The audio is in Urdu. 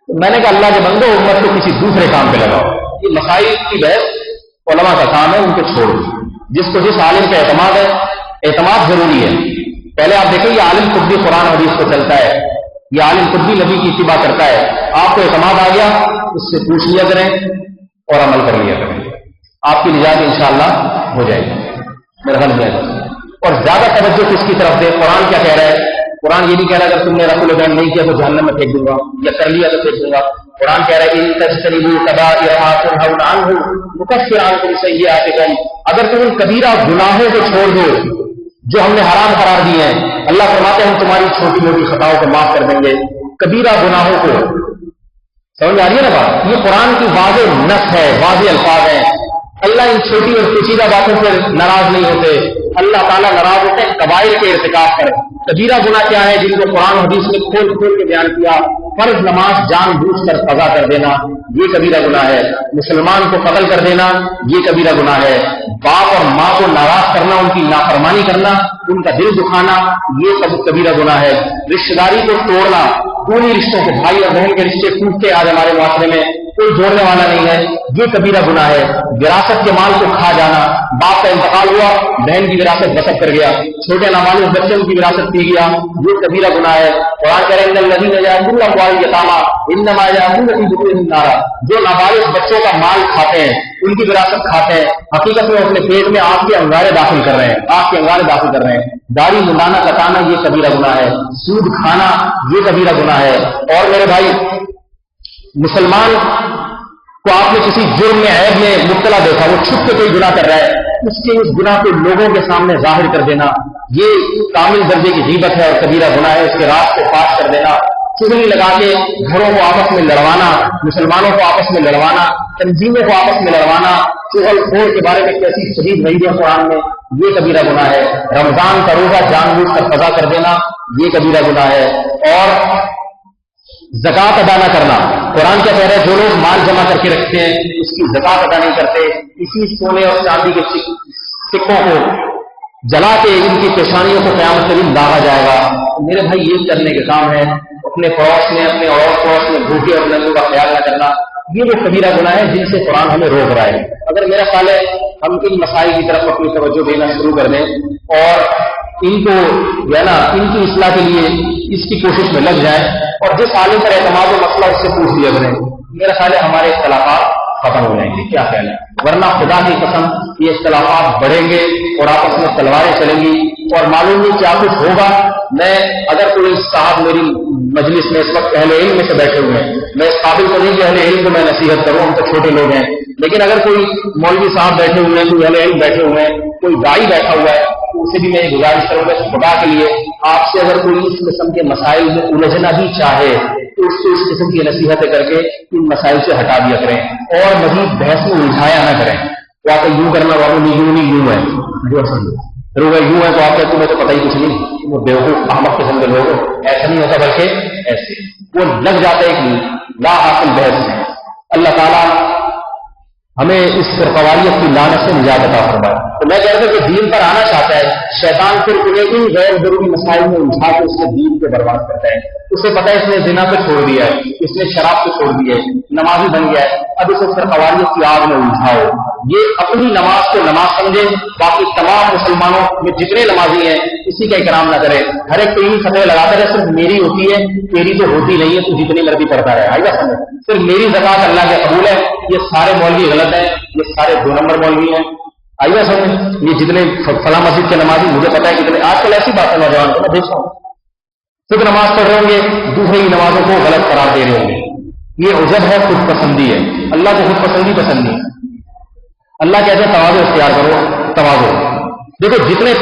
میں نے کہا اللہ کے بندو امت کو کسی دوسرے کام پہ لگاؤ، یہ مسائل کی بحث علماء کا کام ہے، ان کو چھوڑو۔ جس کو جس عالم کا اعتماد ہے، اعتماد ضروری ہے۔ پہلے آپ دیکھیں یہ عالم خود بھی قرآن حدیث کو چلتا ہے، یہ عالم خود بھی نبی کی اتباع کرتا ہے، آپ کو اعتماد آ گیا اس سے پوچھ لیا کریں اور عمل کر لیا کریں، آپ کی نجات انشاءاللہ ہو جائے گی میرا خیال میں۔ اور زیادہ توجہ کس کی طرف دے؟ قرآن کیا کہہ رہا ہے؟ قرآن یہ نہیں کہہ رہا اگر تم نے رسول البین نہیں کیا تو جہنم میں پھینک دوں گا، یا کر لیا تو پھینک دوں گا۔ قرآن کہہ رہا ہے ان تجتنبوا کبائر ما تنهون عنه نکفر عنکم سیئاتکم، اگر تم ان کبیرہ گناہوں کو چھوڑ دو جو ہم نے حرام قرار دیے ہیں، اللہ فرماتے ہیں ہم تمہاری چھوٹی موٹی خطاؤں کو معاف کر دیں گے، کبیرہ گناہوں کو۔ سمجھ آ رہی ہے نا بات؟ یہ قرآن کی واضح نص ہے، واضح الفاظ ہیں۔ اللہ ان چھوٹی اور پیچیدہ باتوں سے ناراض نہیں ہوتے، اللہ تعالیٰ ناراض ہوتے ہیں کبائر کے ارتکاب پر۔ کبیرہ گناہ کیا ہے؟ جن کو قرآن حدیث نے کھول کھول کے بیان کیا۔ فرض نماز جان بوجھ کر قضا کر دینا یہ کبیرہ گناہ ہے، مسلمان کو قتل کر دینا یہ کبیرہ گناہ ہے، باپ اور ماں کو ناراض کرنا، ان کی نافرمانی کرنا، ان کا دل دکھانا یہ کبیرہ گناہ ہے، رشتہ داری کو توڑنا، پوری رشتوں کو، بھائی اور بہن کے رشتے ٹوٹتے آج ہمارے معاشرے میں کوئی جوڑنے والا نہیں ہے، یہ کبیرہ گناہ ہے، وراثت کے مال کو کھا جانا، باپ کا انتقال ہوا بہن کی وراثت بسط کر گیا، چھوٹے نابالغ بچے ان کی وراثت پی گیا، یہ کبیرہ گناہ ہے۔ قرآن کہہ رہے ہیں ان الذین یأکلون اموال الیتامی انما یأکلون فی بطونہم نارا، جو نابالغ بچوں کا مال کھاتے ہیں، ان کی وراثت کھاتے ہیں، حقیقت میں اپنے پیٹ میں آگ کے انگارے داخل کر رہے ہیں، آگ کے انگارے داخل کر رہے ہیں۔ داڑھی منڈانا کٹانا یہ کبیرہ گناہ ہے، سود کھانا یہ کبیرہ گناہ ہے۔ اور میرے بھائی مسلمان کو آپ نے کسی جرم میں عیب میں مبتلا دیکھا، وہ چھپ کے کوئی گناہ کر رہا ہے، اس کے اس گناہ کو لوگوں کے سامنے ظاہر کر دینا یہ کامل درجے کی غیبت ہے اور کبیرہ گناہ ہے۔ اس کے راز کو فاش کر دینا، چغلی لگا کے گھروں کو آپس میں لڑوانا، مسلمانوں کو آپس میں لڑوانا، تنظیموں کو آپس میں لڑوانا، چغل خور کے بارے میں کیسی شدید وعید ہے قرآن میں، یہ کبیرہ گناہ ہے۔ رمضان کا روزہ جان بوجھ کر قضا کر دینا یہ کبیرہ گناہ ہے۔ اور زکوٰۃ ادا نہ کرنا، قرآن کیا کہہ رہا ہے؟ جو لوگ مال جمع کر کے رکھتے ہیں اس کی زکوٰۃ ادا نہیں کرتے، اسی سونے اور چاندی کے سکوں کو جلا کے ان کی پیشانیوں کو قیامت کے دن داغا جائے گا۔ میرے بھائی یہ کرنے کے کام ہے، اپنے پڑوس میں، اپنے اور پڑوس میں بھوکے اور ننگوں کا خیال نہ کرنا، یہ وہ کبیرہ گناہ ہے جن سے قرآن ہمیں روک رہا ہے۔ اگر میرا خیال ہے ہم ان مسائل کی طرف اپنی توجہ دینا شروع کر دیں اور ان کو جو ہے نا ان کی اصلاح کے لیے اس کی کوشش میں لگ جائیں اور جس عالم پر اعتماد و مسئلہ اس سے پوچھ لیا کریں، میرا خیال ہے ہمارے اختلافات ختم ہو جائیں گے۔ کیا خیال ہے؟ ورنہ خدا کی قسم یہ اختلافات بڑھیں گے اور آپس میں تلواریں چلیں گی اور معلوم نہیں کیا کچھ ہوگا۔ میں اگر کوئی صاحب میری مجلس میں اس وقت اہل علم میں سے بیٹھے ہوئے ہیں، میں اس قابل تو نہیں کہ اہل علم کو میں نصیحت کروں، ہم تو چھوٹے لوگ ہیں، لیکن اگر کوئی مولوی صاحب بیٹھے ہوئے ہیں، کوئی اہل علم بیٹھے ہوئے ہیں، کوئی داعی بیٹھا ہوا ہے، اسے بھی میں یہ گزارش کروں گا خدا کے لیے آپ سے اگر کوئی اس قسم کے مسائل میں الجھنا بھی چاہے تو اس کو اس قسم کی نصیحتیں کر کے ان مسائل سے ہٹا دیا کریں اور مزید بحث میں الجھایا نہ کریں۔ تو آپ یوں کرنا والوں نے یوں ہے جو سمجھو یوں ہے تو آپ کہتے تمہیں تو پتہ ہی کچھ نہیں، وہ بیوقوف احمق قسم کے لوگ، ایسا نہیں ہوتا بلکہ ایسے وہ لگ جاتا ہے ایک لا حاصل بحث میں۔ اللہ تعالیٰ ہمیں اس فرقواریت کی لعنت سے نجات عطا فرمائے۔ تو میں کہتا ہوں کہ دین پر آنا چاہتا ہے، شیطان پھر انہیں ان غیر ضروری مسائل میں الجھا کے اس کے دین کو برباد کرتا ہے۔ اسے پتہ ہے اس نے زنا کو چھوڑ دیا ہے، اس نے شراب کو چھوڑ دیا ہے، نمازی بن گیا ہے، اب اسے فرقواریت کی آگ میں الجھاؤ۔ یہ اپنی نماز کو نماز سمجھے، باقی تمام مسلمانوں میں جتنے نمازی ہیں اسی کا اکرام نہ کرے، ہر ایک کو یوں فتوے لگاتا رہے صرف میری ہوتی ہے، تیری تو ہوتی نہیں ہے، تو جتنی مرضی پڑھتا رہے۔ آئیے سمجھ، صرف میری زکوٰۃ اللہ کے قبول ہے، یہ سارے مولوی غلط ہیں، یہ سارے 2 نمبر مولوی ہیں۔ آئیے سمجھ، یہ جتنے فلاں مسجد کے نمازی مجھے پتا ہے کتنے، آج کل ایسی بات ہے نوجوان کو میں دیکھتا ہوں خود نماز پڑھ رہے ہوں گے، دوسرے کی نمازوں کو غلط قرار دے رہے ہوں گے۔ یہ عجب ہے، خود پسندی ہے، اللہ کو خود پسندی پسند نہیں۔ اللہ کہتے ہیں تواضع اختیار کرو، تواضع۔ دیکھو جتنے